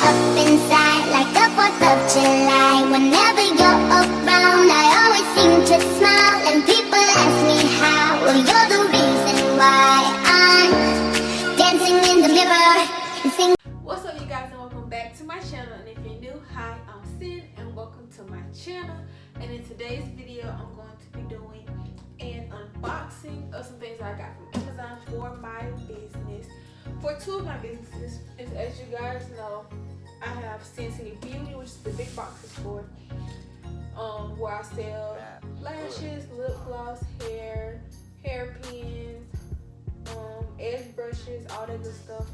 up inside like the 4th of July. Whenever you're around, I always seem to smile. And people ask me how, well, you're the reason why I'm dancing in the mirror and singing. What's up, you guys, and welcome back to my channel. And if you're new, hi, I'm Sin, and welcome to my channel. And in today's video, I'm going to be doing an unboxing of some things I got from Amazon for my business. For two of my businesses, as you guys know, I have Sin City Beauty, which is the big boxes for, where I sell lashes, lip gloss, hairpins, edge brushes, all that good stuff.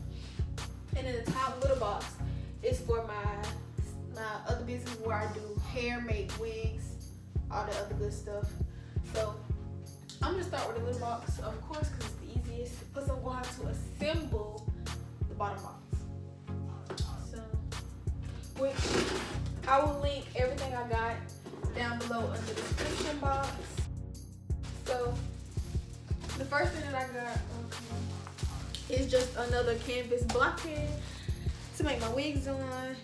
And then the top little box is for my other business where I do hair, make wigs, all the other good stuff. So I'm gonna start with the little box, of course, because it's the easiest. Plus, I'm going to assemble the bottom box. So, which I will link everything I got down below in the description box. So, the first thing that I got is just another canvas blockhead to make my wigs on,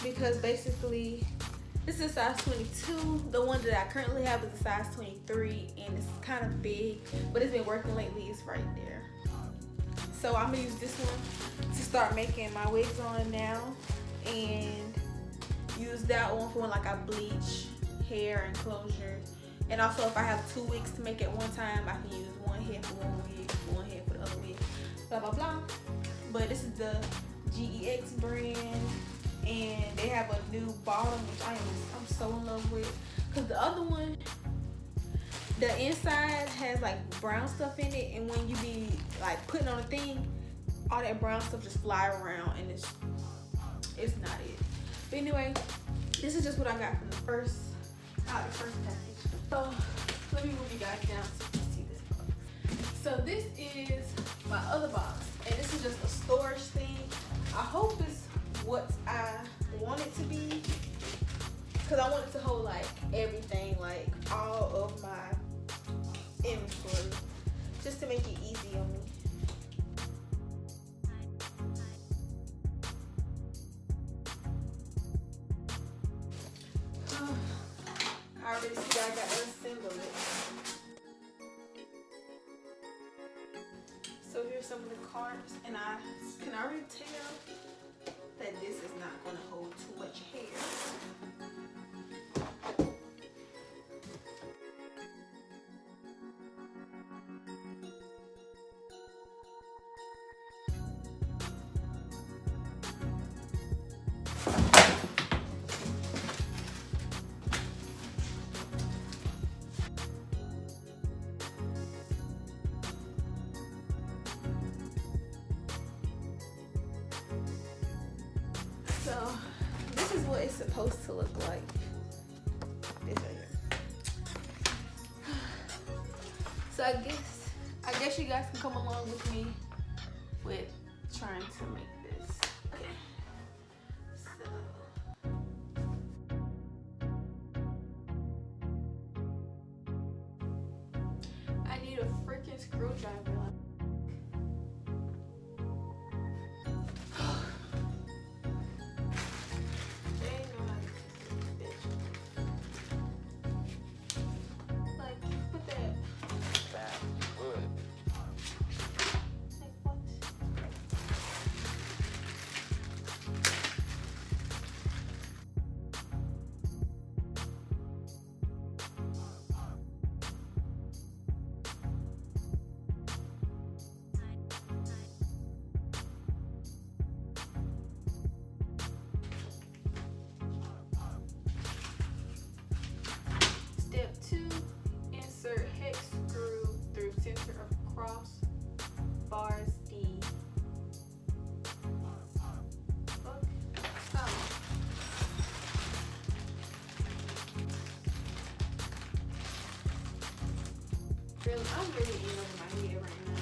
because basically this is a size 22. The one that I currently have is a size 23, and it's kind of big, but it's been working lately. It's right there. So I'm gonna use this one to start making my wigs on now, and use that one for when like I bleach hair and closure. And also, if I have 2 wigs to make at one time, I can use one head for one wig, one head for the other wig, blah blah blah. But this is the GEX brand, and they have a new bottom, which I'm so in love with, because the other one, the inside has like brown stuff in it, and when you be like putting on a thing, all that brown stuff just fly around, and it's not it. But anyway, this is just what I got from the first package. So let me move you guys down so you can see this box. So this is my other box, and this is just a storage thing. I hope it's what I want it to be, because I want it to hold like everything, like all of my inventory, just to make it easy on me. I already see that I got to assemble it. So here's some of the cards, and I can already tell that this is not going to hold too much hair. So this is what it's supposed to look like. This right here. So I guess you guys can come along with me with trying to make this. Okay. So I need a freaking screwdriver. Step 2, insert hex screw through center of cross bars D. Really, I'm really in over my head right now.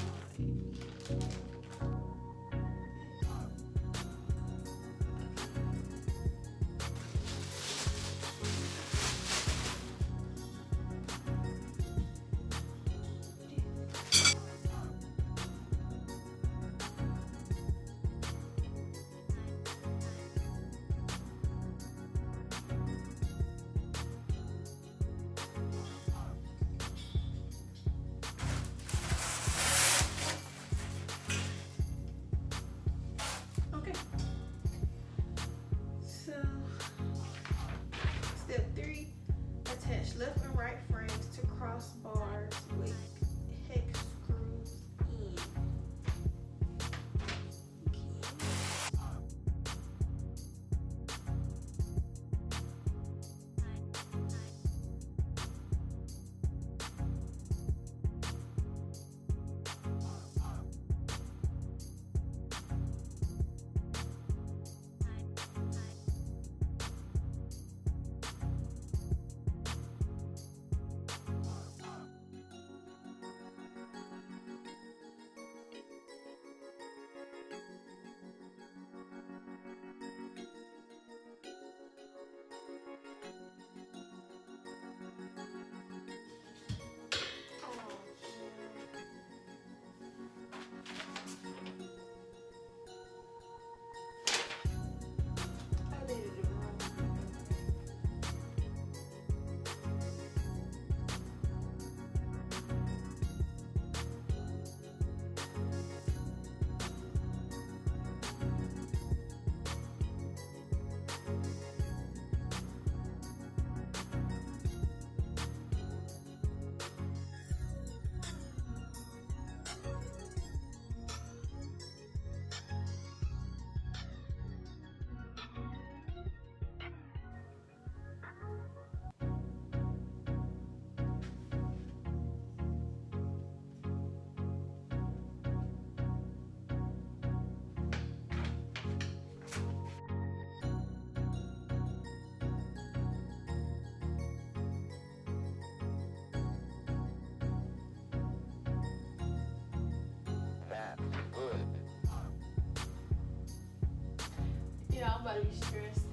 about to be stressed.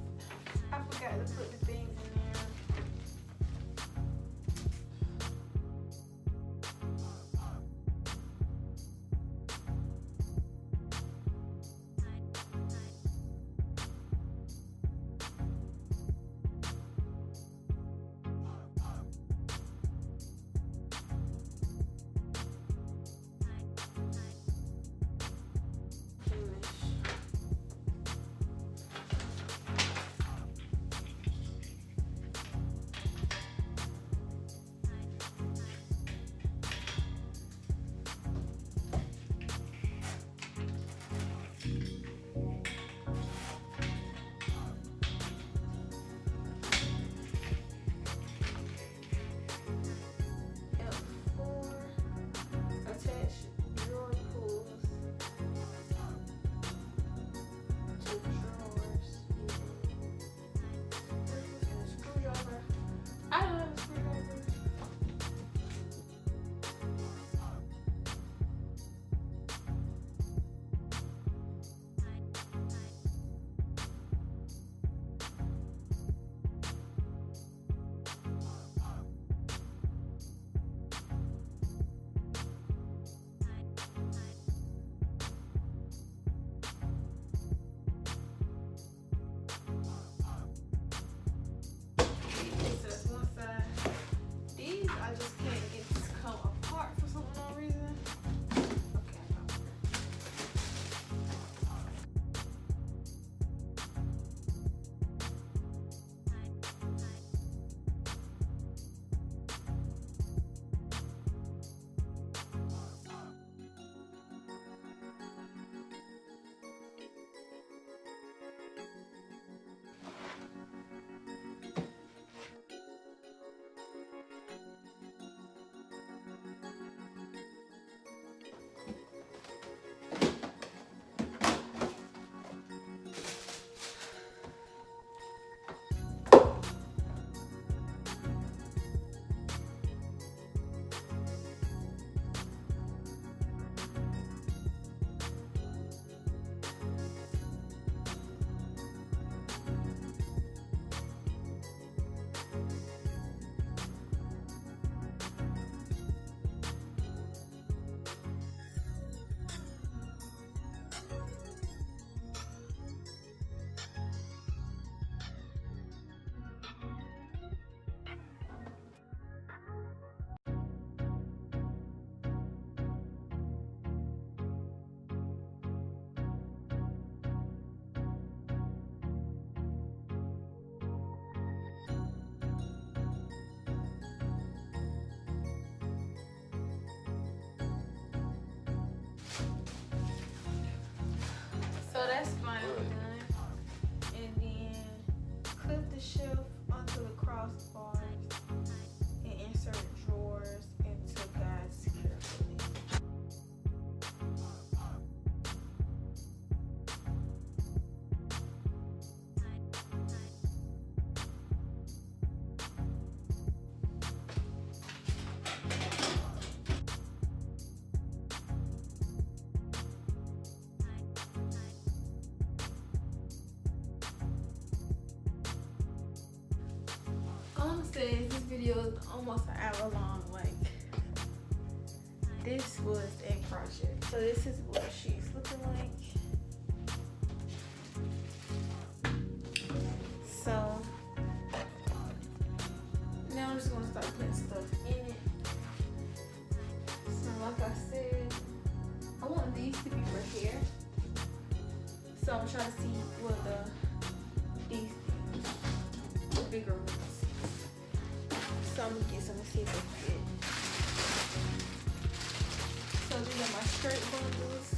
I forgot to put the things in there. So that's finally done. And then clip the shelf onto the crossbars and insert drawers into guides carefully. Says this video is almost an hour long. Like, this was a project. So this is what she's looking like. So now I'm just gonna start putting stuff in it. So like I said, I want these to be for hair. So I'm trying to see what these the bigger ones. So I'm gonna get some and see if they fit. So these are my skirt bundles.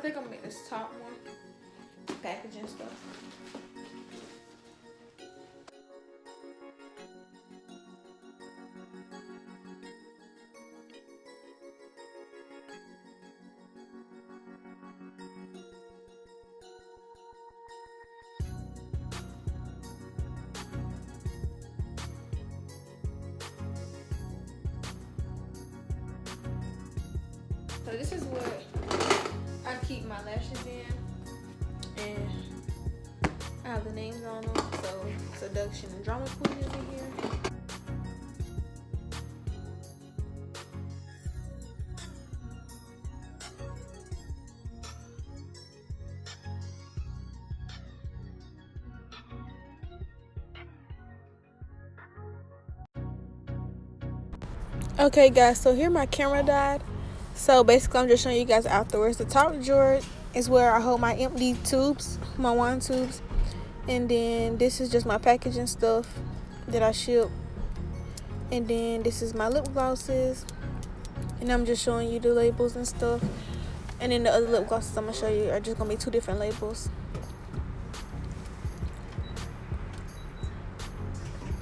think I'm gonna make this top one. Packaging stuff. So this is what I keep my lashes in, and I have the names on them. So Seduction and Drama Queen is in here. Okay guys, so here my camera died. So basically I'm just showing you guys afterwards. The top drawer is where I hold my empty tubes, my wine tubes. And then this is just my packaging stuff that I ship. And then this is my lip glosses. And I'm just showing you the labels and stuff. And then the other lip glosses I'm going to show you are just going to be 2 different labels.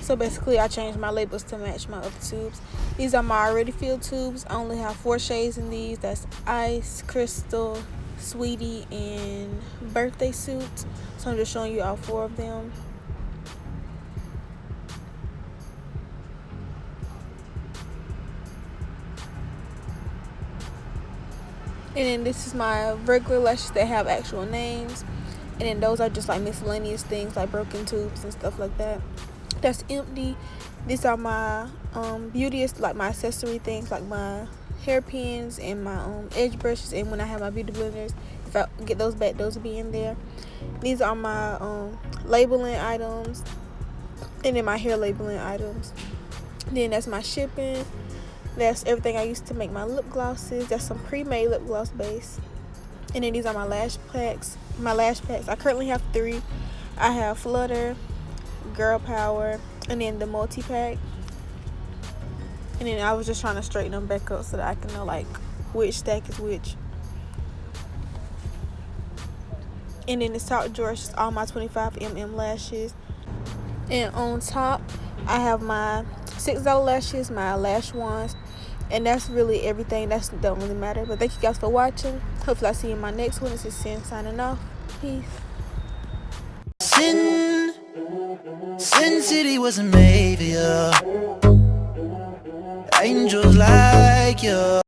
So basically I changed my labels to match my other tubes. These are my already filled tubes. I only have 4 shades in these. That's Ice, Crystal, Sweetie, and Birthday Suit. So I'm just showing you all 4 of them. And then this is my regular lashes that have actual names. And then those are just like miscellaneous things like broken tubes and stuff like that. That's empty. These are my beauty, like my accessory things, like my hairpins and my edge brushes. And when I have my beauty blenders, if I get those back, those will be in there. These are my labeling items, and then my hair labeling items. Then that's my shipping. That's everything I used to make my lip glosses. That's some pre-made lip gloss base. And then these are my lash packs. I currently have 3. I have Flutter, Girl Power, and then the multi-pack. And then I was just trying to straighten them back up so that I can know like which stack is which. And then this top drawer is just all my 25mm lashes. And on top I have my $6 lashes, my lash wands, and that's really everything. That don't really matter. But thank you guys for watching. Hopefully I see you in my next one. This is Sin signing off. Peace. Sin City wasn't made for you. Angels like you.